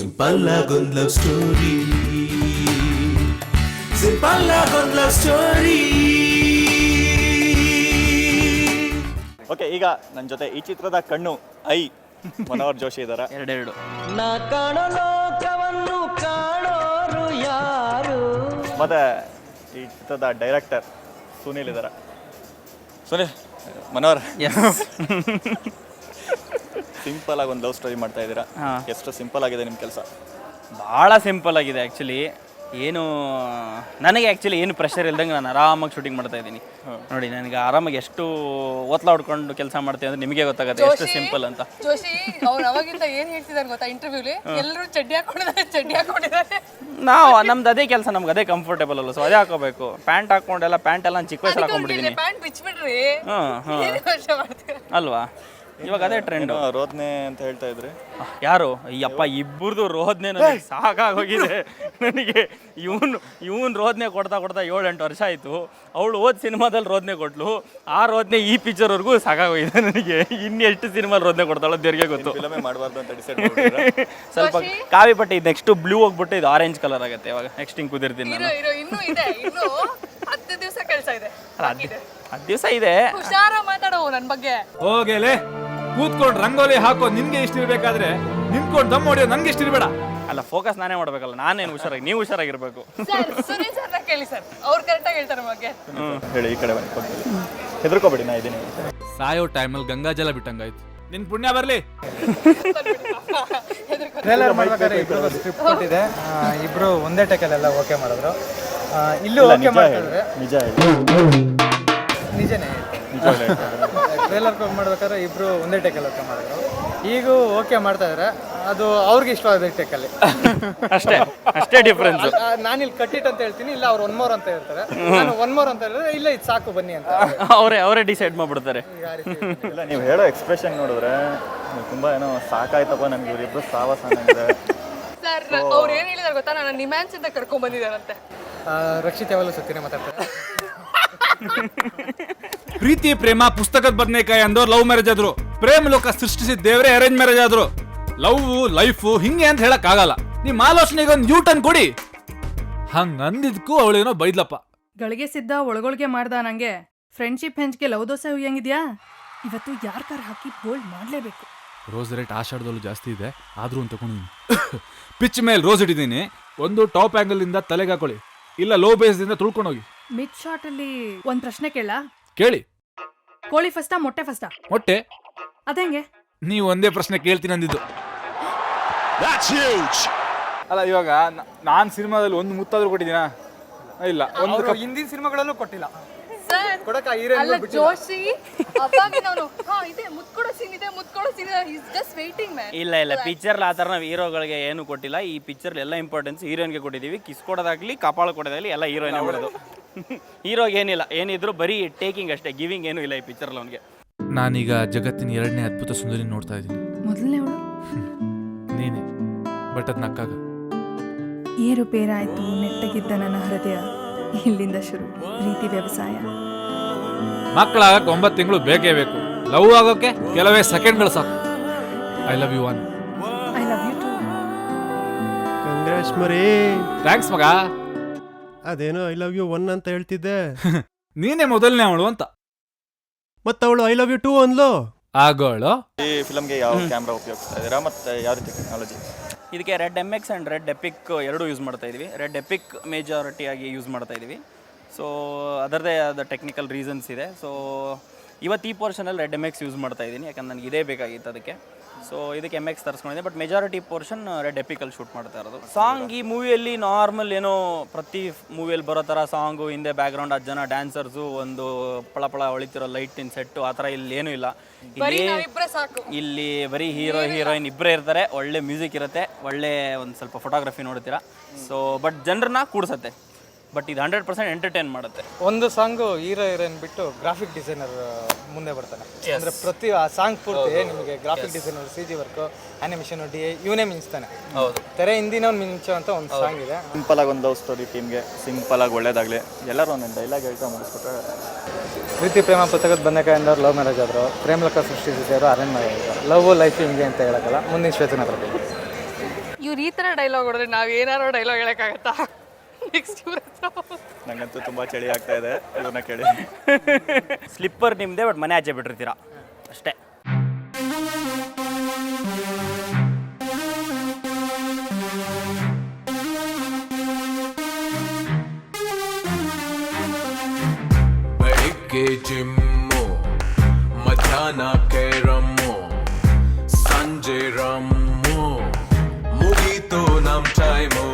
Simple Lagoon Love Story. Simple Lagoon Love Story. Okay, ಈಗ ನನ್ನ ಜೊತೆ ಈ ಚಿತ್ರದ ಕಣ್ಣು ಐ ಮನೋಹರ್ ಜೋಶಿ ಇದ್ದಾರೆ. ಎರಡೆರಡು ನಾ ಕಾಣೋ ಲೋಕವನ್ನು ಕಾಣೋರು ಯಾರು? ಮತ್ತೆ ಈ ಚಿತ್ರದ ಡೈರೆಕ್ಟರ್ ಸುನೀಲ್ ಇದ್ದಾರೆ. ಸುನೀಲ್, ಮನೋಹರ್, ಸಿಂಪಲ್ ಆಗಿ ಒಂದು ಲವ್ ಸ್ಟೋರಿ ಮಾಡ್ತಾ ಇದ್ದೀರಾ. ಎಷ್ಟು ಸಿಂಪಲ್ ಆಗಿದೆ ನಿಮ್ಮ ಕೆಲಸ? ಭಾಳ ಸಿಂಪಲ್ ಆಗಿದೆ ಆ್ಯಕ್ಚುಲಿ. ಏನು ನನಗೆ ಆ್ಯಕ್ಚುಲಿ ಏನು ಪ್ರೆಷರ್ ಇಲ್ದಂಗೆ ನಾನು ಆರಾಮಾಗಿ ಶೂಟಿಂಗ್ ಮಾಡ್ತಾ ಇದ್ದೀನಿ. ನೋಡಿ, ನನಗೆ ಆರಾಮಾಗಿ ಎಷ್ಟು ಓತ್ಲಾ ಹೊಡ್ಕೊಂಡು ಕೆಲಸ ಮಾಡ್ತೀವಿ ಅಂದ್ರೆ ನಿಮಗೆ ಗೊತ್ತಾಗುತ್ತೆ ಎಷ್ಟು ಸಿಂಪಲ್ ಅಂತ. ಜೋಶಿ ಅವ್ರು ಅವಾಗಿಂದ ಏನ್ ಹೇಳ್ತಿದಾರೆ ಗೊತ್ತಾ, ಇಂಟರ್ವ್ಯೂಲಿ ಎಲ್ಲರೂ ಚಡ್ಡಿ ಹಾಕೊಂಡಿದ್ದಾರೆ. ನಾವು ನಮ್ದು ಅದೇ ಕೆಲಸ, ನಮ್ಗೆ ಅದೇ ಕಂಫರ್ಟೇಬಲ್ ಅಲ್ಲ, ಸೊ ಅದೇ ಹಾಕೋಬೇಕು. ಪ್ಯಾಂಟ್ ಹಾಕೊಂಡೆಲ್ಲ, ಪ್ಯಾಂಟ್ ಎಲ್ಲ ನಾನು ಚಿಕ್ಕ ವಯಸ್ಸಲ್ಲಿ ಹಾಕೊಂಡ್ಬಿಟ್ಟಿದ್ದೀನಿ. ಪ್ಯಾಂಟ್ ಬಿಚ್ಬಿಡ್ರಿ, ಹಾಂ ವರ್ಷ ಮಾಡ್ತೀರಾ ಅಲ್ವಾ? ಇವಾಗ ಅದೇ ಟ್ರೆಂಡ್. ರೋದ್ನೆ ಅಂತ ಹೇಳ್ತಾ ಇದ್ರಿ. ಯಾರು? ಅಯ್ಯಪ್ಪ, ಇಬ್ಬರದು ರೋದ್ನೆ ನನಗೆ ಸಾಕಾಗೋಗಿದೆ. ನನಗೆ ಇವನ್ ರೋದ್ನೆ ಕೊಡ್ತಾ 7-8 ವರ್ಷ ಆಯಿತು. ಅವಳು ಓದ್ ಸಿನಿಮಾದಲ್ಲಿ ರೋದ್ನೆ ಕೊಟ್ಲು. ಆ ರೋದ್ನೆ ಈ ಪಿಕ್ಚರ್ವರೆಗೂ ಸಾಕಾಗೋಗಿದೆ ನನಗೆ. ಇನ್ನೆಷ್ಟು ಸಿನಿಮಾ ರೋದ್ನೆ ಕೊಡ್ತಾಳೋ ದೇವ್ರಿಗೆ ಗೊತ್ತು. ಫಿಲ್ಮೇ ಮಾಡಬಾರ್ದು ಅಂತ ಡಿಸೈಡ್ ಮಾಡಿದ್ರಾ? ಸ್ವಲ್ಪ ಕಾವಿ ಬಟ್ಟೆ ಇದು ನೆಕ್ಸ್ಟ್ ಬ್ಲೂ ಹೋಗ್ಬಿಟ್ಟು ಇದು ಆರೆಂಜ್ ಕಲರ್ ಆಗುತ್ತೆ. ಇವಾಗ ನೆಕ್ಸ್ಟ್ ಹಿಂಗೆ ಕುದಿರ್ತೀನಿ ನಾನು. ಇನ್ನೂ ಇದೆ, ಇನ್ನೂ 10 ದಿವಸ ಕೆಲಸ ಇದೆ. 10 ದಿವಸ ಇದೆ. ಹುಷಾರ ಮಾತಾಡೋ ನನ್ ಬಗ್ಗೆ. ಹೋಗೇಲೆ ಕೂತ್ಕೊಂಡು ರಂಗೋಲಿ ಹಾಕೋ ನಿನ್ಗೆ ಇಷ್ಟ ಇರ್ಬೇಕಾದ್ರೆ ನಿಂತ್ಕೊಂಡು ದಮ್ ಹೊಡಿಯೋ ನನ್ಗೆ ಇಷ್ಟ ಇರ್ಬೇಡ. ಅಲ್ಲ, ಫೋಕಸ್ ನಾನೇ ಮಾಡ್ಬೇಕಲ್ಲ. ನಾನೇನು ಹುಷಾರಾಗಿ, ನೀವು ಹುಷಾರಾಗಿರ್ಬೇಕು. ಸರ್, ಸುನೀಲ್ ಸರ್ನ ಕೇಳಿ ಸರ್, ಅವ್ರು ಕರೆಕ್ಟಾಗಿ ಹೇಳ್ತಾರೆ ಬಗ್ಗೆ. ಹೇಳಿ, ಈ ಕಡೆ ಬನ್ನಿ. ಹೆದರ್ಕೋಬೇಡಿ, ನಾ ಇದ್ದೀನಿ. ಸಾಯೋ ಟೈಮಲ್ಲಿ ಗಂಗಾಜಲ ಬಿಟ್ಟಂಗಾಯ್ತು. ನಿನ್ ಪುಣ್ಯ ಬರ್ಲಿ. ಟ್ರೇಲರ್ ಮಾಡ್ಬೇಕಾದ್ರೆ ಇಬ್ರು ಸ್ಕ್ರಿಪ್ಟ್ ಕೊಟ್ಟಿದೆ, ಇಬ್ರು ಒಂದೇ ಟೇಕಲ್ಲೆಲ್ಲ ಓಕೆ ಮಾಡಿದ್ರು. ಇಲ್ಲೂ ಓಕೆ ಮಾಡ್ತಿದ್ರೆ ನಿಜ ಹೇಳಿ. ನಿಜನೇ. ಟ್ರೇಲರ್ ಮಾಡ್ಬೇಕಾದ್ರೆ ಇಬ್ರು ಒಂದೇ ಟೇಕಲ್ಲಿ ಓಕೆ ಮಾಡಿದ್ರು. ಈಗೂ ಓಕೆ ಮಾಡ್ತಾ ಇದ್ರೆ ಅದು ಅವ್ರಿಗೆ ಇಷ್ಟವಾದ ಟೇಕಲ್ಲಿ ಅಷ್ಟೇ ಡಿಫ್ರೆನ್ಸ್. ನಾನಿಲ್ಲಿ ಕಟ್ಟಿಟ್ ಅಂತ ಹೇಳ್ತೀನಿ, ಇಲ್ಲ ಅವ್ರು 1 more ಅಂತ ಹೇಳ್ತಾರೆ. ನಾನು 1 more ಅಂತ ಹೇಳಿದ್ರೆ ಇಲ್ಲ ಇದು ಸಾಕು ಬನ್ನಿ ಅಂತ ಅವರೇ ಡಿಸೈಡ್ ಮಾಡ್ಬಿಡ್ತಾರೆ. ಇಲ್ಲ, ನೀವು ಹೇಳೋ ಎಕ್ಸ್ಪ್ರೆಷನ್ ನೋಡಿದ್ರೆ ತುಂಬಾ ಏನೋ ಸಾಕಾಯ್ತಪ್ಪ ನನಗೆ ಇವರಿಬ್ರು ಸಾವಾಸ ಅನ್ನಂಗಿದೆ. ಸರ್, ಅವ್ರು ಏನ್ ಹೇಳಿದಾರೆ ಗೊತ್ತಾ, ನಾನು ನಿಮ್ಯಾನ್ಸ್ ಅಂತ ಕರ್ಕೊಂಡ್ ಬಂದಿದ್ದಾರಂತೆ. ರಕ್ಷಿತ್ ಯಾವಾಗಲೂ ಸತ್ತಿನೇ ಮಾತಾಡ್ತಾರೆ. ಪ್ರೀತಿ ಪ್ರೇಮ ಪುಸ್ತಕದ ಬದನೇಕಾಯಿ ಅಂದವ್ರು ಲವ್ ಮ್ಯಾರೇಜ್ ಆದ್ರು. ಪ್ರೇಮ ಲೋಕ ಸೃಷ್ಟಿಸಿದ ದೇವರೇ ಅರೇಂಜ್ ಮ್ಯಾರೇಜ್ ಆದ್ರು. ಲವ್ ಲೈಫು ಹಿಂಗೆ ಅಂತ ಹೇಳಕ್ ಆಗಲ್ಲ. ನಿಮ್ ಆಲೋಚನೆಗೆ ಒಂದು ನ್ಯೂ ಟರ್ನ್ ಕೊಡಿ. ಹಂಗ ಅಂದಿದ್ಕು ಅವಳೇನೋ ಬೈದ್ಲಪ್ಪ. ಗಳಿಗೆ ಸಿದ್ದ ಒಳಗೊಳಗೆ ಮಾಡ್ದ ನಂಗೆ. ಫ್ರೆಂಡ್ಶಿಪ್ ಹೆಂಚ್ಗೆ ಲವ್ ದೋಸೆ ಹುಯ್ಯಂಗಿದ್ಯಾ? ಇವತ್ತು ಯಾರ ಕಾರ್ ಹಾಕಿ ಬೋಲ್ಡ್ ಮಾಡ್ಲೇಬೇಕು. ರೋಸ್ ರೇಟ್ ಆಷಾಢದಲ್ಲೂ ಜಾಸ್ತಿ ಇದೆ, ಆದ್ರೂ ಅಂತ ತಗೊಂಡಿದ್ದೀನಿ. ಪಿಚ್ ಮೇಲೆ ರೋಸ್ ಇಟ್ಟಿದ್ದೀನಿ. ಒಂದು ಟಾಪ್ ಆಂಗಲ್ ಇಂದ ತಲೆಗೆ ಹಾಕೊಳ್ಳಿ, ಇಲ್ಲ ಲೋ ಬೇಸ್ ಇಂದ ತುಳ್ಕೊಂಡೋಗಿ. ಮಿಡ್ ಶಾಟ್ ಅಲ್ಲಿ ಒಂದ್ ಪ್ರಶ್ನೆ ಕೇಳಿ. ಕೋಳಿ ಫಸ್ಟಾ ಮೊಟ್ಟೆ ಫಸ್ಟಾ? ಮೊಟ್ಟೆ. ಅದಂಗೆ ನೀವು ಒಂದೇ ಪ್ರಶ್ನೆ ಕೇಳ್ತೀನಿ ಅಂದಿದ್ದು. ಅಲ್ಲ, ಇವಾಗ ನಾನ್ ಸಿನಿಮಾದಲ್ಲಿ ಒಂದು ಮುತ್ತಾದ್ರೂ ಕೊಟ್ಟಿದ್ದೀನಾ? ಇಲ್ಲ. ಒಂದು ಹಿಂದಿನ ಸಿನಿಮಾಗಳಲ್ಲೂ ಕೊಟ್ಟಿಲ್ಲ. ಸರ್, ಕೊಡಕ ಅಲ್ಲ ಜೋಶಿ, ಅವಾಗ ನಾನು ಇದೆ ಮುತ್ಕೊಡೋ ಸೀನ್ ಇದೆ, ಈಸ್ ಜಸ್ಟ್ ವೇಟಿಂಗ್ ಮ್ಯಾನ್. ಇಲ್ಲ ಪಿಕ್ಚರ್ ಆ ಥರ ನಾವು ಹೀರೋಗಳಿಗೆ ಏನು ಕೊಟ್ಟಿಲ್ಲ. ಈ ಪಿಕ್ಚರ್ ಎಲ್ಲ ಇಂಪಾರ್ಟೆನ್ಸ್ ಹೀರೋಯಿನ್ಗೆ ಕೊಟ್ಟಿದ್ದೀವಿ. ಕಿಸ್ ಕೊಡೋದಾಗ್ಲಿ ಕಾಪಾಳ ಕೊಡೋದಾಗಲಿ ಎಲ್ಲ ಹೀರೋಯಿನ್ ಮಾಡೋದು. ಹೀರೋಗೆ ಏನಿಲ್ಲ, ಏನಿದ್ರು ಬರೀ ಟೇಕಿಂಗ್ ಅಷ್ಟೇ, ಗಿವಿಂಗ್ ಏನೂ ಇಲ್ಲ ಈ ಪಿಕ್ಚರ್ಲ್ಲಿ ಅವನಿಗೆ. ನಾನೀಗ ಜಗತ್ತಿನ 2ನೇ ಅದ್ಭುತ ಸುಂದರಿ ನೋಡ್ತಾ ಇದ್ದೀನಿ. ಮೊದಲನೇ ಅವಳು ನೀನೆ, ಬಟ್ ಅದ್ ನಕ್ಕಾಗ. ಏರುಪೇರಾಯ್ತು ನೆಟ್ಟಗಿದ್ದ ನನ್ನ ಹೃದಯ, ಇಲ್ಲಿಂದ ಶುರು ಪ್ರೀತಿ ವ್ಯವಸಾಯ. ಮಕ್ಕಳಾಗಕ್ಕೆ 9 ತಿಂಗಳು ಬೇಕೇ ಬೇಕು. ಲವ್ ಆಗೋಕೆ ಕೆಲವೇ ಸೆಕೆಂಡ್ಗಳು ಸಾಕು. I love you one. I love you too. Congrats ಮರಿ. ಥ್ಯಾಂಕ್ಸ್ ಮಗ. ಅದೇನೋ ಐ ಲವ್ ಯು ಒನ್ ಅಂತ ಹೇಳ್ತಿದ್ದೆ. ನೀನೇ ಮೊದಲನೇ ಅವಳು ಅಂತ. ಮತ್ತವಳು ಐ ಲವ್ ಯು ಟು ಅನ್ಲೋ. ಆಗೋಳು. ಈ ಫಿಲಮ್ಗೆ ಯಾವ ಕ್ಯಾಮ್ರಾ ಉಪಯೋಗಿಸ್ತಾ ಇದ್ದೀರಾ, ಮತ್ತೆ ಯಾವ ರೀತಿ ಟೆಕ್ನಾಲಜಿ? ಇದಕ್ಕೆ red MX and red EPIC ಎರಡೂ ಯೂಸ್ ಮಾಡ್ತಾ ಇದೀವಿ. ರೆಡ್ ಎಪಿಕ್ ಮೇಜಾರಿಟಿಯಾಗಿ ಯೂಸ್ ಮಾಡ್ತಾ ಇದೀವಿ. ಸೊ ಅದರದೇ ಆದ ಟೆಕ್ನಿಕಲ್ ರೀಸನ್ಸ್ ಇದೆ. ಸೊ ಇವತ್ತು ಈ ಪೋರ್ಷನಲ್ಲಿ ರೆಡ್ MX ಯೂಸ್ ಮಾಡ್ತಾ ಇದ್ದೀನಿ, ಯಾಕಂದ್ರೆ ನನಗೆ ಇದೇ ಬೇಕಾಗಿತ್ತು ಅದಕ್ಕೆ. ಸೊ ಇದಕ್ಕೆ MX ತರಿಸ್ಕೊಂಡಿದ್ದೆ, but majority portion red epically shoot ಮಾಡ್ತಾ ಇರೋದು. ಸಾಂಗ್ ಈ ಮೂವಿಯಲ್ಲಿ ನಾರ್ಮಲ್ ಏನೋ ಪ್ರತಿ ಮೂವಿಯಲ್ಲಿ ಬರೋ ಥರ ಸಾಂಗು, ಹಿಂದೆ ಬ್ಯಾಕ್ಗ್ರೌಂಡ್ 10 ಜನ ಡ್ಯಾನ್ಸರ್ಸು, ಒಂದು ಪಳ ಹೊಳಿತಿರೋ ಲೈಟಿನ ಸೆಟ್ಟು, ಆ ಥರ ಇಲ್ಲಿ ಏನೂ ಇಲ್ಲ. ಇಲ್ಲಿ ಬರೀ ಹೀರೋಯಿನ್ ಇಬ್ಬರೇ ಇರ್ತಾರೆ. ಒಳ್ಳೆ ಮ್ಯೂಸಿಕ್ ಇರುತ್ತೆ, ಒಳ್ಳೆ ಒಂದು ಸ್ವಲ್ಪ ಫೋಟೋಗ್ರಫಿ ನೋಡ್ತೀರಾ. ಸೊ ಬಟ್ ಜನರನ್ನ ಕೂಡ್ಸತ್ತೆ, ಬಟ್ ಇದು 100% ಎಂಟರ್ಟೈನ್ ಮಾಡುತ್ತೆ. ಒಂದು ಸಾಂಗು ಹೀರೋಯಿನ್ ಬಿಟ್ಟು ಗ್ರಾಫಿಕ್ ಡಿಸೈನರ್ ಮುಂದೆ ಬರ್ತಾನೆ. ಅಂದ್ರೆ ಪ್ರತಿ ಆ ಸಾಂಗ್ ಪೂರ್ತಿ ನಿಮಗೆ graphic designer, CG work, animation, DA ಇವನೇ ಮಿಂಚ್ತಾನೆ. ಹೌದು, ತೆರೆ ಹಿಂದಿನವ್ನು ಮಿಂಚೋ ಅಂತ ಒಂದು ಸಾಂಗ್ ಇದೆ. ಸಿಂಪಲ್ ಆಗಿ ಒಂದು ಲವ್ ಸ್ಟೋರಿ, ಟೀಮ್ಗೆ ಸಿಂಪಲ್ ಆಗಿ ಒಳ್ಳೇದಾಗಲಿ. ಎಲ್ಲರೂ ಒಂದೊಂದು ಡೈಲಾಗ್ ಹೇಳ್ತಾ ಮುಗಿಸ್ಬಿಟ್ರೆ. ಪ್ರೀತಿ ಪ್ರೇಮ ಪುಸ್ತಕದ ಬದನೇಕಾಯಿ ಅಂದವ್ರು ಲವ್ ಮ್ಯಾರೇಜ್ ಆದ್ರು. ಪ್ರೇಮ ಲೋಕ ಸೃಷ್ಟಿಸಿದವರು ಅರೇಂಜ್ ಮ್ಯಾರೇಜ್ ಆದ್ರು. ಲವ್ ಲೈಫ್ ಹಿಂಗೆ ಅಂತ ಹೇಳಕ್ಕಲ್ಲ. ಮುಂದಿನ ಶ್ವೇತನ ಬರ್ತೀವಿ. ಇವ್ರು ಈ ಥರ ಡೈಲಾಗ್ ಹೊಡೆದ್ರೆ ನಾವು ಏನಾರೋ ಡೈಲಾಗ್ ಹೇಳೋಕ್ಕಾಗತ್ತಾ? ನೆಕ್ಸ್ಟ್ ಇವ್ರ ನಂಗಂತೂ ತುಂಬ ಚಳಿ ಆಗ್ತಾ ಇದೆ, ಇವ್ರನ್ನ ಕೇಳಿ. ಸ್ಲಿಪ್ಪರ್ ನಿಮ್ಮದೇ, ಬಟ್ ಮನೆ ಆಚೆ ಬಿಟ್ಟಿರ್ತೀರಾ ಅಷ್ಟೇ. ಬೆಳಿಗ್ಗೆ ಜಿಮ್ಮು, ಮಧ್ಯಾಹ್ನ ಕೇರಮ್ಮು, ಸಂಜೆ ರಮ್ಮು, ಮುಗೀತು ನಮ್ ಟೈಮು.